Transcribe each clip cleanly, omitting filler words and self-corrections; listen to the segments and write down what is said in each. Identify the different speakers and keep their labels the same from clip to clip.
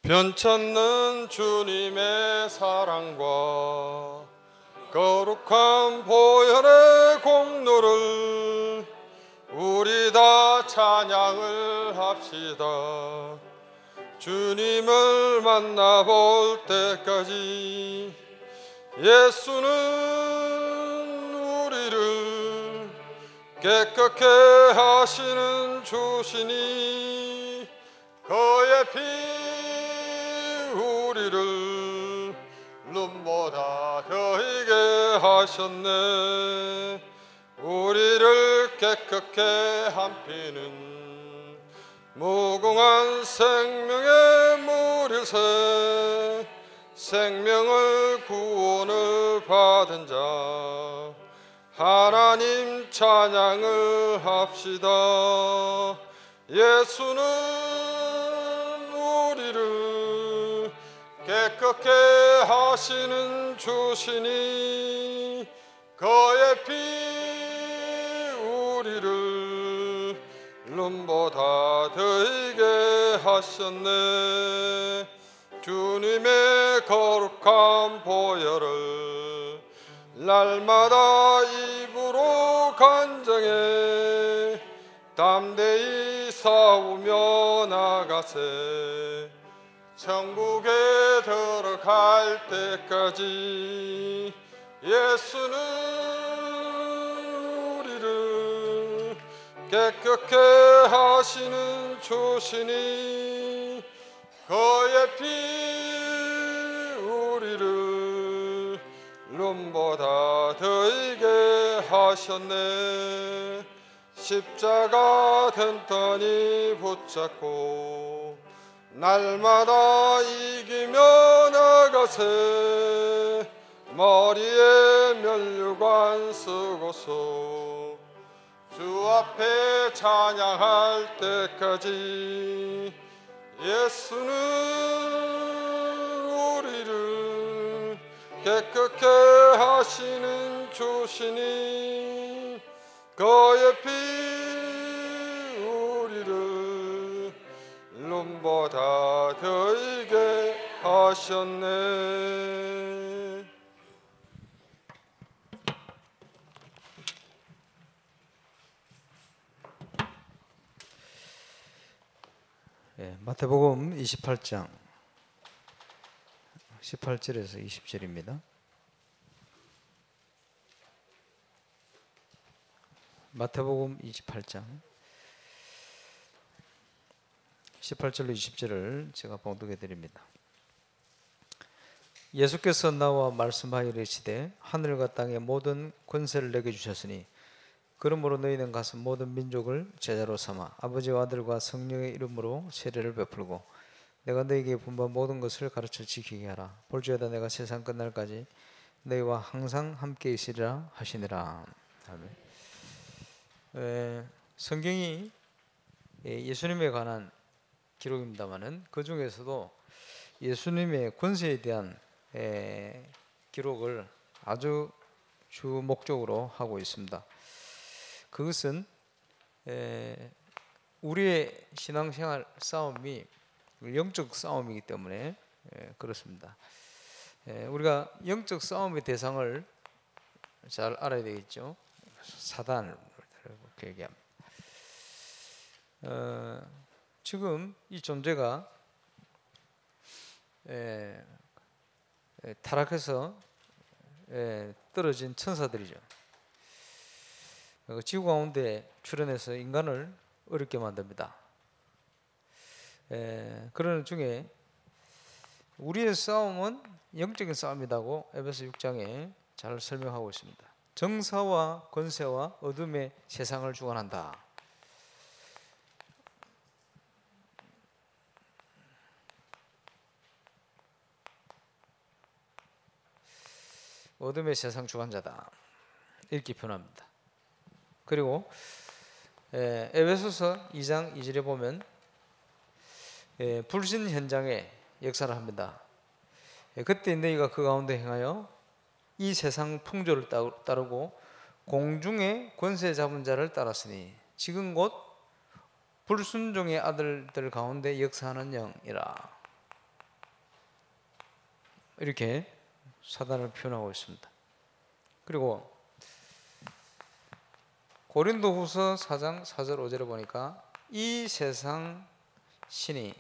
Speaker 1: 변찮는 주님의 사랑과 거룩한 보혈의 공로를 우리 다 찬양을 합시다. 주님을 만나볼 때까지 예수는 우리를 깨끗게 하시는 주시니 그의 피 우리를 눈보다 더이게 하셨네. 우리를 깨끗게 한 피는 무궁한 생명의 물일새 생명을 구원을 받은 자 하나님 찬양을 합시다. 예수는 우리를 깨끗게 하시는 주시니 그의 피 우리를 눈보다 더이게 하셨네. 주님의 거룩한 보혈을 날마다 입으로 간증해 담대히 싸우며 나가세. 천국에 들어갈 때까지 예수는 우리를 깨끗게 하시는 주시니 그의 피 우리를 눈보다 더이게 하셨네. 십자가 든든히 붙잡고 날마다 이기며 나가세. 머리에 면류관 쓰고서 주 앞에 찬양할 때까지 예수는 우리를 깨끗게 하시는 주시니 그의 피 우리를 눈보다 더이게 하셨네.
Speaker 2: 마태복음 28장 18절에서 20절입니다. 마태복음 28장 18절로 20절을 제가 봉독해 드립니다. 예수께서 나와 말씀하여 이르시되 하늘과 땅의 모든 권세를 내게 주셨으니 그러므로 너희는 가서 모든 민족을 제자로 삼아 아버지와 아들과 성령의 이름으로 세례를 베풀고 내가 너희에게 분부한 모든 것을 가르쳐 지키게 하라. 볼지어다 내가 세상 끝날까지 너희와 항상 함께 있으리라 하시니라. 아멘. 성경이 예수님에 관한 기록입니다마는 그 중에서도 예수님의 권세에 대한 기록을 아주 주 목적으로 하고 있습니다. 그것은 우리의 신앙생활 싸움이 영적 싸움이기 때문에 그렇습니다. 우리가 영적 싸움의 대상을 잘 알아야 되겠죠. 사단을 그렇게 얘기합니다. 지금 이 존재가 타락해서 떨어진 천사들이죠. 지구 가운데 출현해서 인간을 어렵게 만듭니다. 그런 중에 우리의 싸움은 영적인 싸움이라고 에베소 6장에 잘 설명하고 있습니다. 정사와 권세와 어둠의 세상을 주관한다. 어둠의 세상 주관자다 이렇게 표현합니다. 그리고 에베소서 2장 2절에 보면 불신 현장에 역사를 합니다. 그때 너희가 그 가운데 행하여 이 세상 풍조를 따르고 공중의 권세 잡은 자를 따랐으니 지금 곧 불순종의 아들들 가운데 역사하는 영이라. 이렇게 사단을 표현하고 있습니다. 그리고 고린도후서 4장 4절 5절에 보니까 이 세상 신이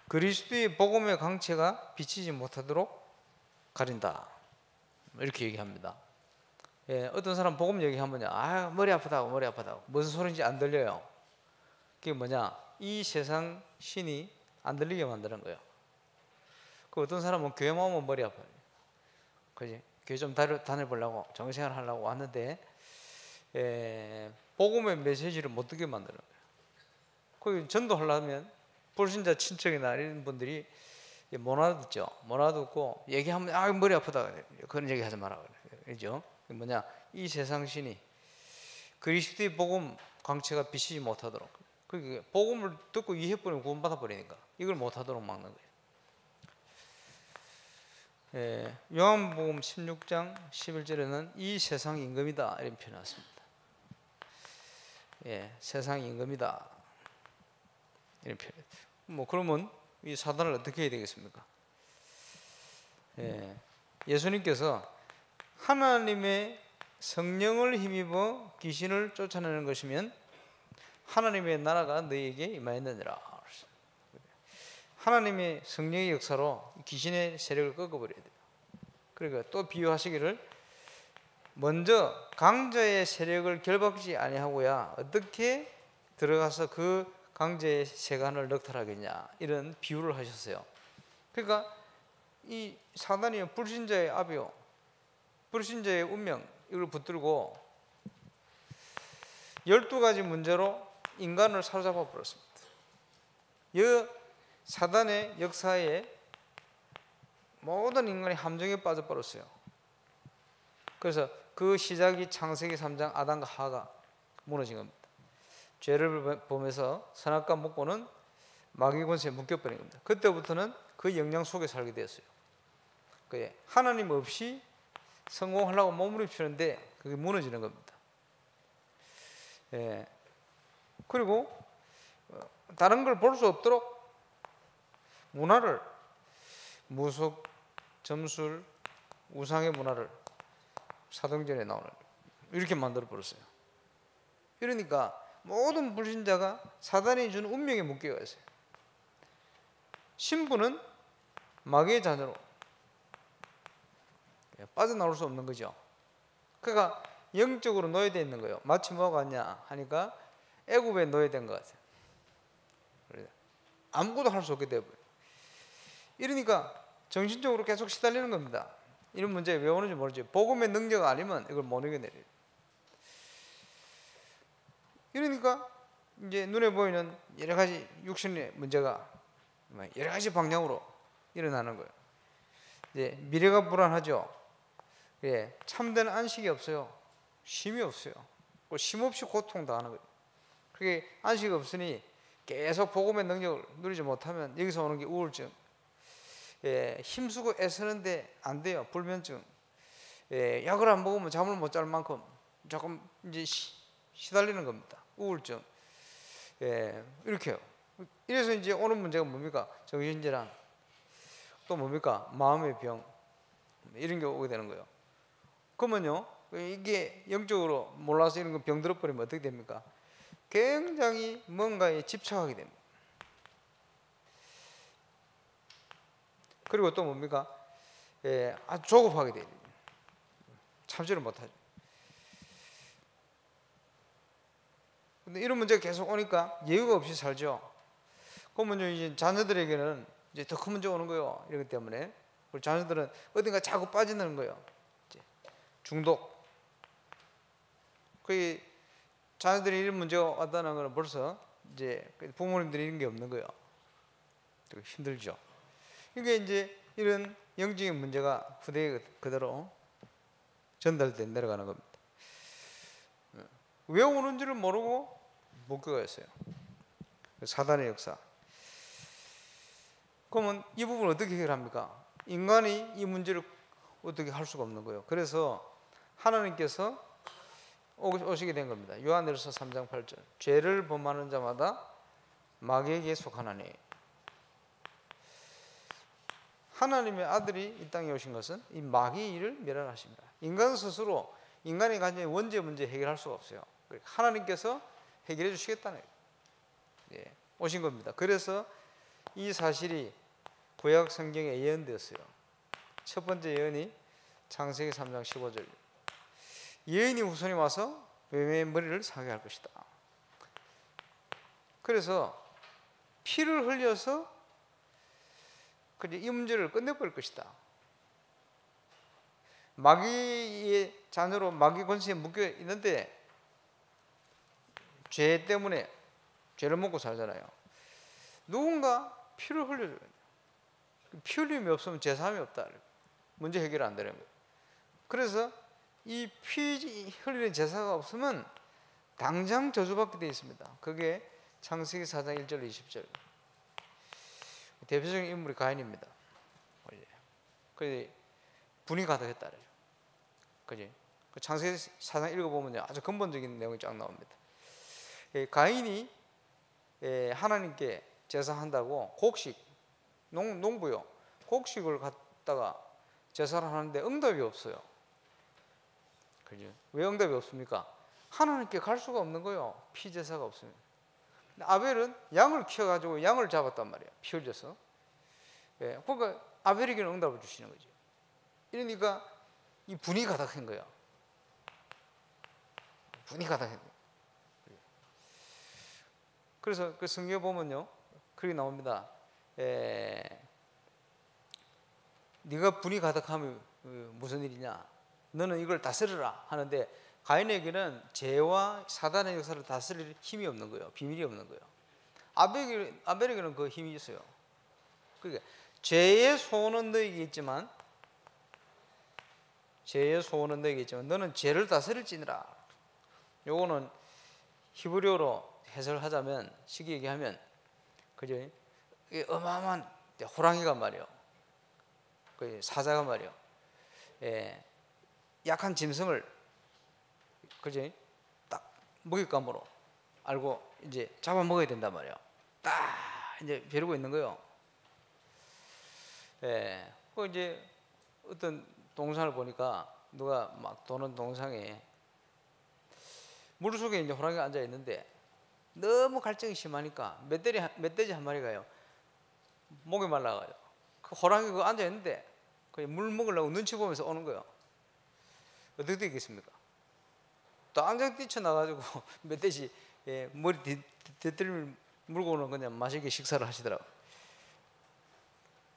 Speaker 2: 그리스도의 복음의 광채가 비치지 못하도록 가린다, 이렇게 얘기합니다. 어떤 사람 복음 얘기하면요, 머리 아프다고 무슨 소리인지 안 들려요. 그게 뭐냐, 이 세상 신이 안 들리게 만드는 거예요. 그 어떤 사람은 교회만 오면 머리 아파요. 그지? 교회 좀 다녀보려고, 정신생활 하려고 왔는데 복음의 메시지를 못 듣게 만드는 거예요. 그 전도하려면 불신자 친척이나 이런 분들이 못 알아듣죠. 못 알아듣고 얘기하면 머리 아프다, 그런 얘기 하지 마라 그러죠. 뭐냐, 이 세상 신이 그리스도의 복음 광채가 비치지 못하도록, 그게 복음을 듣고 이해버리면 구원받아 버리니까 이걸 못하도록 막는 거예요. 요한복음 16장 11절에는 이 세상 임금이다, 이런 표현이 났습니다. 세상 임금이다, 이런 표현. 그러면 이 사단을 어떻게 해야 되겠습니까? 예수님께서 하나님의 성령을 힘입어 귀신을 쫓아내는 것이면 하나님의 나라가 너희에게 임하였느니라. 하나님의 성령의 역사로 귀신의 세력을 꺾어버려야 돼요. 그러니까 또 비유하시기를, 먼저 강자의 세력을 결박지 아니하고야 어떻게 들어가서 그 강자의 세간을 넉탈하겠냐, 이런 비유를 하셨어요. 그러니까 이 사단이 불신자의 압이요, 불신자의 운명, 이걸 붙들고 12가지 문제로 인간을 사로잡아 버렸습니다. 이 사단의 역사에 모든 인간이 함정에 빠져버렸어요. 그래서 그 시작이 창세기 3장 아담과 하가 무너진 겁니다. 죄를 범해서 선악과 먹고는 마귀 권세에 묶여버린 겁니다. 그때부터는 그 영향 속에 살게 되었어요. 하나님 없이 성공하려고 몸부림치는데 그게 무너지는 겁니다. 그리고 다른 걸 볼 수 없도록 문화를, 무속, 점술, 우상의 문화를, 사도행전에 나오는 이렇게 만들어 버렸어요. 이러니까 모든 불신자가 사단이 주는 운명에 묶여 있어요. 신부는 마귀의 자녀로 빠져나올 수 없는 거죠. 그러니까 영적으로 노예되어 있는 거예요. 마치 뭐가 같냐 하니까 애굽에 노예된 것 같아요. 아무것도 할 수 없게 되어버려요. 이러니까 정신적으로 계속 시달리는 겁니다. 이런 문제 왜 오는지 모르죠. 복음의 능력 아니면 이걸 못 이겨내려요. 이러니까 이제 눈에 보이는 여러 가지 육신의 문제가 여러 가지 방향으로 일어나는 거예요. 이제 미래가 불안하죠. 참된 안식이 없어요. 쉼이 없어요. 쉼 없이 고통당하는 거예요. 그게 안식이 없으니 계속 복음의 능력을 누리지 못하면 여기서 오는 게 우울증, 힘쓰고 애쓰는데 안 돼요. 불면증, 약을 안 먹으면 잠을 못 잘 만큼 조금 이제 시달리는 겁니다. 우울증, 이렇게요. 이래서 이제 오는 문제가 뭡니까? 정신질환, 또 뭡니까? 마음의 병, 이런 게 오게 되는 거예요. 그러면요, 이게 영적으로 몰라서 이런 거 병 들어버리면 어떻게 됩니까? 굉장히 뭔가에 집착하게 됩니다. 그리고 또 뭡니까? 아주 조급하게 돼요. 참지를 못하죠. 근데 이런 문제가 계속 오니까 여유가 없이 살죠. 그러면 이제 자녀들에게는 이제 더 큰 문제 오는 거예요. 이렇기 때문에 우리 자녀들은 어딘가 자꾸 빠지는 거예요. 중독. 그 자녀들이 이런 문제가 왔다는 건 벌써 이제 부모님들이 이런 게 없는 거예요. 되게 힘들죠. 이게 이제 이런 영적인 문제가 후대에 그대로 전달돼 내려가는 겁니다. 왜 오는지를 모르고 묶여가 있어요. 사단의 역사. 그러면 이 부분을 어떻게 해결합니까? 인간이 이 문제를 어떻게 할 수가 없는 거예요. 그래서 하나님께서 오시게 된 겁니다. 요한일서 3장 8절. 죄를 범하는 자마다 마귀에게 속하나니. 하나님의 아들이 이 땅에 오신 것은 이 마귀의 일을 멸하십니다. 인간 스스로 인간이 가진 원죄 문제 해결할 수가 없어요. 하나님께서 해결해 주시겠다는 오신 겁니다. 그래서 이 사실이 구약 성경에 예언되었어요. 첫 번째 예언이 창세기 3장 15절. 여인이 후손이 와서 뱀의 머리를 사게 할 것이다. 그래서 피를 흘려서 이 문제를 끝내버릴 것이다. 마귀의 자녀로 마귀 권세에 묶여 있는데 죄 때문에 죄를 먹고 살잖아요. 누군가 피를 흘려줘야 돼요. 피 흘림이 없으면 제사함이 없다. 문제 해결 안 되는 거예요. 그래서 이 피 흘리는 제사가 없으면 당장 저주받게 되어 있습니다. 그게 창세기 4장 1절 20절. 대표적인 인물이 가인입니다. 그래 분이 가득했다. 그지? 창세기 4장 읽어보면 아주 근본적인 내용이 쫙 나옵니다. 가인이 하나님께 제사한다고 곡식, 농부요. 곡식을 갖다가 제사를 하는데 응답이 없어요. 그죠? 왜 응답이 없습니까? 하나님께 갈 수가 없는 거예요. 피 제사가 없으면. 아벨은 양을 키워가지고 양을 잡았단 말이에요. 피 흘려서. 그러니까 아벨에게는 응답을 주시는 거죠. 이러니까 이 분이 가득한 거예요. 분이 가득한 거예요. 그래서 그 성경에 보면요, 그렇게 나옵니다. 네가 분이 가득하면 무슨 일이냐? 너는 이걸 다스려라 하는데 가인에게는 죄와 사단의 역사를 다스릴 힘이 없는 거예요. 비밀이 없는 거예요. 아벨에게는 그 힘이 있어요. 그러니까 죄의 소원은 너에게 있지만 너는 죄를 다스릴지니라. 요거는 히브리어로 해설하자면 쉽게 얘기하면 그죠? 어마어마한 호랑이가 말이요, 그 사자가 말이요, 약한 짐승을 그죠? 딱 먹잇감으로 알고 이제 잡아 먹어야 된단 말이에요. 딱 이제 벼르고 있는 거예요. 그 이제 어떤 동상을 보니까 누가 막 도는 동상에 물 속에 이제 호랑이가 앉아 있는데 너무 갈증이 심하니까 멧돼지 한 마리가요 목이 말라가요. 그 호랑이 그 앉아 있는데 물 먹으려고 눈치 보면서 오는 거예요. 어떻게 되겠습니까? 또 안장 뛰쳐나가지고 멧돼지 머리 뒤뜰 물고는 그냥 맛있게 식사를 하시더라고요.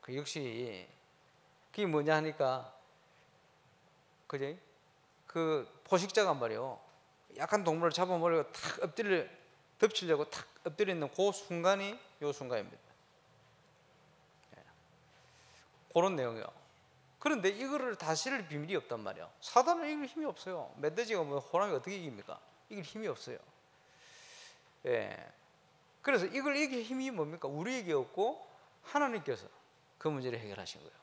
Speaker 2: 그 역시 그게 뭐냐 하니까 그죠? 그 포식자가 말이요, 약한 동물을 잡아먹으려고 탁 덮치려고 탁 엎드려 있는 그 순간이 요 순간입니다. 그런 내용이요. 그런데 이거를 다스릴 비밀이 없단 말이에요. 사단은 이길 힘이 없어요. 멧돼지가 뭐 호랑이가 어떻게 이깁니까? 이길 힘이 없어요. 그래서 이걸 이길 힘이 뭡니까? 우리에게 없고 하나님께서 그 문제를 해결하신 거예요.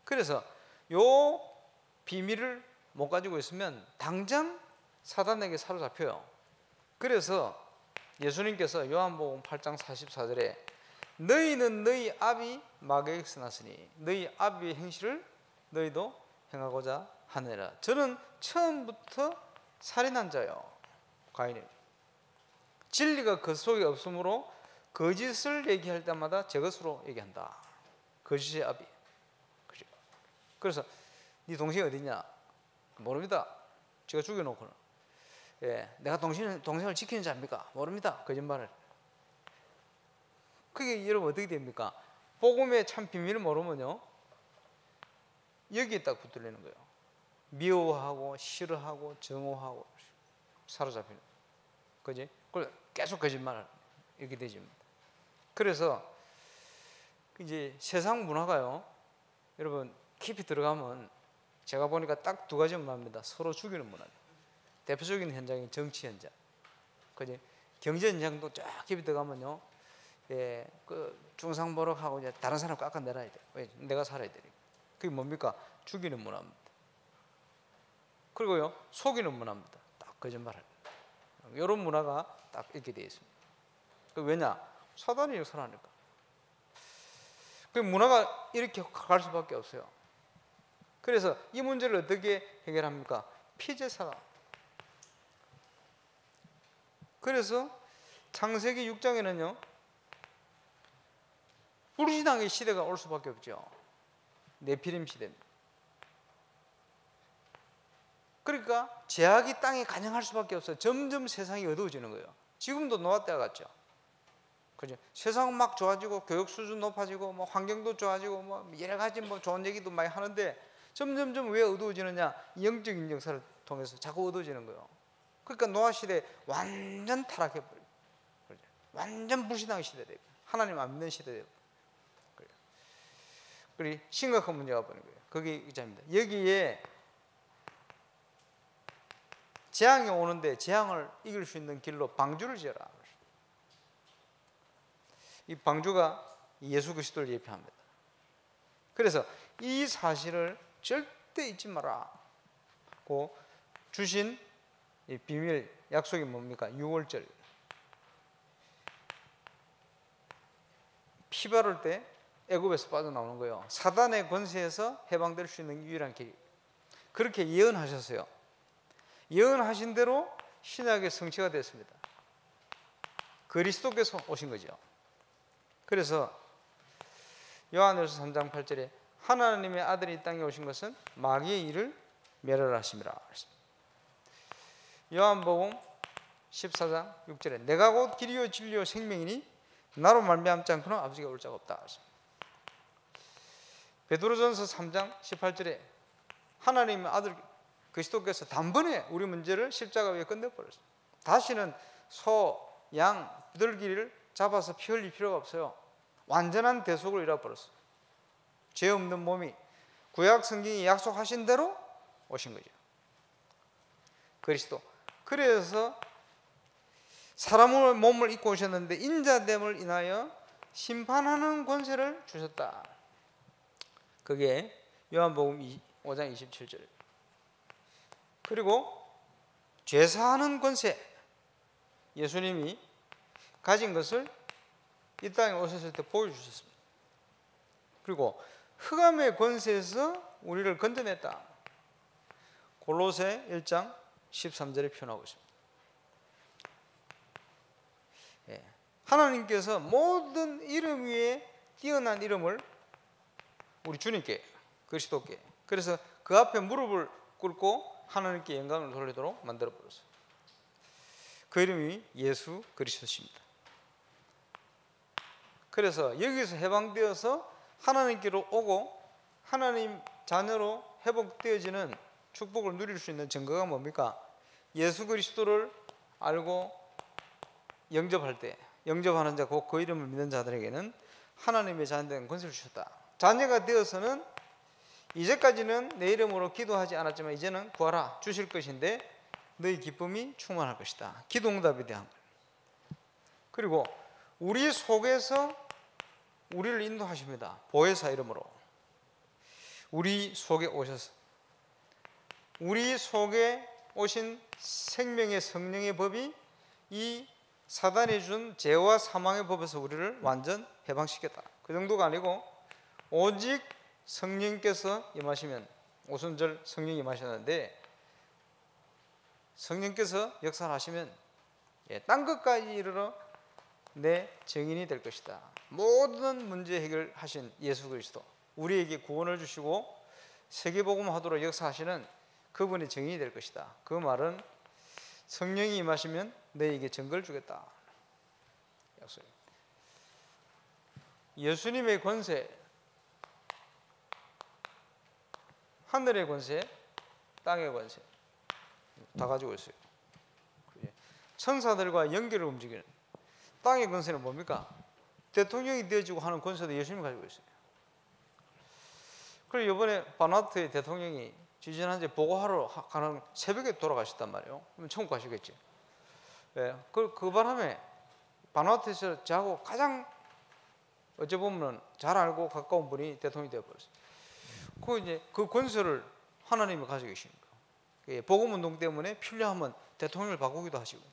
Speaker 2: 그래서 요 비밀을 못 가지고 있으면 당장 사단에게 사로잡혀요. 그래서 예수님께서 요한복음 8장 44절에 너희는 너희 아비 마귀에게서 났으니 너희 아비의 행실을 너희도 행하고자 하느니라. 저는 처음부터 살인한 자요, 가인이. 진리가 그 속에 없으므로 거짓을 얘기할 때마다 제 것으로 얘기한다. 거짓의 아비. 그죠? 그래서 네 동생이 어디냐? 모릅니다. 제가 죽여놓고는. 내가 동생을 지키는 자입니까? 모릅니다. 거짓말을. 그게 여러분 어떻게 됩니까? 복음의 참 비밀을 모르면요, 여기에 딱 붙들리는 거예요. 미워하고 싫어하고 정오하고 사로잡히는 거예요. 그지? 그걸 계속 거짓말을 이렇게 되죠. 그래서 이제 세상 문화가요, 여러분 깊이 들어가면 제가 보니까 딱 두 가지 문화입니다. 서로 죽이는 문화예요. 대표적인 현장이 정치 현장, 그지? 경제 현장도 쫙 깊이 들어가면요, 그 중상보력하고 이제 다른 사람 깎아내려야 돼. 왜? 내가 살아야 되니까. 그게 뭡니까? 죽이는 문화입니다. 그리고요, 속이는 문화입니다. 딱 거짓말을. 이런 문화가 딱 있게 되어 있습니다. 왜냐? 사단이 역사를 하니까. 그 문화가 이렇게 갈 수밖에 없어요. 그래서 이 문제를 어떻게 해결합니까? 피제사가. 그래서 창세기 6장에는요 불신앙의 시대가 올 수밖에 없죠. 네피림 시대입니다. 그러니까 죄악이 땅에 간영할 수밖에 없어요. 점점 세상이 어두워지는 거예요. 지금도 노아 때와 같죠. 그죠? 세상 막 좋아지고 교육 수준 높아지고 뭐 환경도 좋아지고 뭐 여러 가지 뭐 좋은 얘기도 많이 하는데 점점점 왜 어두워지느냐? 영적인 역사를 통해서 자꾸 어두워지는 거예요. 그러니까 노아 시대 완전 타락해 버려요. 완전 불신앙의 시대 돼요. 하나님 안 믿는 시대 돼요. 그리고 심각한 문제가 버린 거예요. 그게 이자입니다. 여기에 재앙이 오는데 재앙을 이길 수 있는 길로 방주를 지어라. 이 방주가 예수 그리스도를 예표합니다. 그래서 이 사실을 절대 잊지 마라고 주신 이 비밀 약속이 뭡니까? 6월절. 피 바를 때 애굽에서 빠져나오는 거예요. 사단의 권세에서 해방될 수 있는 유일한 길. 그렇게 예언하셨어요. 예언하신 대로 신약의 성취가 됐습니다. 그리스도께서 오신 거죠. 그래서 요한일서 3장 8절에 하나님의 아들이 이 땅에 오신 것은 마귀의 일을 멸하심이라. 요한복음 14장 6절에 내가 곧 길이요 진리요 생명이니 나로 말미암지 않고는 아버지가 올 자가 없다. 베드로전서 3장 18절에 하나님의 아들 그리스도께서 단번에 우리 문제를 십자가 위에 끝내버렸어요. 다시는 소, 양, 비둘기를 잡아서 피 흘릴 필요가 없어요. 완전한 대속을 이뤄버렸어요. 죄 없는 몸이 구약 성경이 약속하신 대로 오신 거죠. 그리스도. 그래서 사람의 몸을 입고 오셨는데 인자됨을 인하여 심판하는 권세를 주셨다. 그게 요한복음 5장 27절. 그리고 죄사하는 권세, 예수님이 가진 것을 이 땅에 오셨을 때 보여주셨습니다. 그리고 흑암의 권세에서 우리를 건져냈다. 골로새 1장 13절에 표현하고 있습니다. 하나님께서 모든 이름 위에 뛰어난 이름을 우리 주님께, 그리스도께, 그래서 그 앞에 무릎을 꿇고 하나님께 영광을 돌리도록 만들어 버렸어요. 그 이름이 예수 그리스도십니다. 그래서 여기서 해방되어서 하나님께로 오고 하나님 자녀로 회복되어지는 축복을 누릴 수 있는 증거가 뭡니까? 예수 그리스도를 알고 영접할 때, 영접하는 자, 곧 그 이름을 믿는 자들에게는 하나님의 자녀된 권세를 주셨다. 자녀가 되어서는 이제까지는 내 이름으로 기도하지 않았지만 이제는 구하라 주실 것인데 너희 기쁨이 충만할 것이다. 기도 응답에 대한 거예요. 그리고 우리 속에서 우리를 인도하십니다. 보혜사 이름으로 우리 속에 오셔서 우리 속에 오신 생명의 성령의 법이 이 사단이 준 죄와 사망의 법에서 우리를 완전 해방시켰다. 그 정도가 아니고 오직 성령께서 임하시면, 오순절 성령이 임하셨는데 성령께서 역사하시면 딴 것까지 이르러 내 증인이 될 것이다. 모든 문제 해결하신 예수 그리스도, 우리에게 구원을 주시고 세계복음 하도록 역사하시는 그분의 증인이 될 것이다. 그 말은 성령이 임하시면 너에게 증거를 주겠다. 약속입니다. 예수님의 권세, 하늘의 권세, 땅의 권세 다 가지고 있어요. 천사들과 연결을 움직이는 땅의 권세는 뭡니까? 대통령이 되어지고 하는 권세도 예수님이 가지고 있어요. 그리고 이번에 바누아투의 대통령이 지지난주에 보고하러 가는 새벽에 돌아가셨단 말이에요. 그럼 천국 가시겠지. 그 바람에 바누아투에서 저하고 가장 어찌 보면 잘 알고 가까운 분이 대통령이 되어버렸어요. 그 권세를 하나님이 가지고 계시는 거예요. 복음 운동 때문에 필요하면 대통령을 바꾸기도 하시고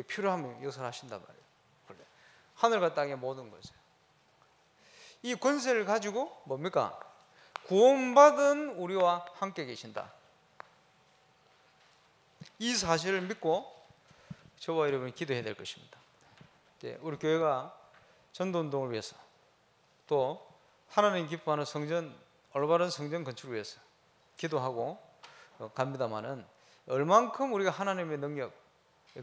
Speaker 2: 필요하면 역사를 하신단 말이에요. 하늘과 땅의 모든 것을. 이 권세를 가지고 뭡니까? 구원받은 우리와 함께 계신다. 이 사실을 믿고 저와 여러분이 기도해야 될 것입니다. 우리 교회가 전도운동을 위해서 또 하나님 기뻐하는 성전, 올바른 성전 건축을 위해서 기도하고 갑니다마는 얼만큼 우리가 하나님의 능력,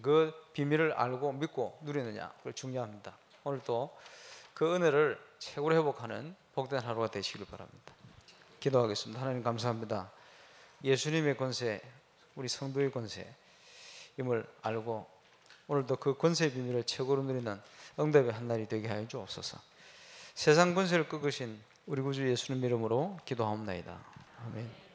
Speaker 2: 그 비밀을 알고 믿고 누리느냐, 그게 중요합니다. 오늘 또 그 은혜를 최고로 회복하는 복된 하루가 되시길 바랍니다. 기도하겠습니다. 하나님 감사합니다. 예수님의 권세, 우리 성도의 권세임을 알고 오늘도 그 권세의 비밀을 최고로 누리는 응답의 한 날이 되게 하여 주옵소서. 세상 권세를 꺾으신 우리 구주 예수님 이름으로 기도하옵나이다. 아멘.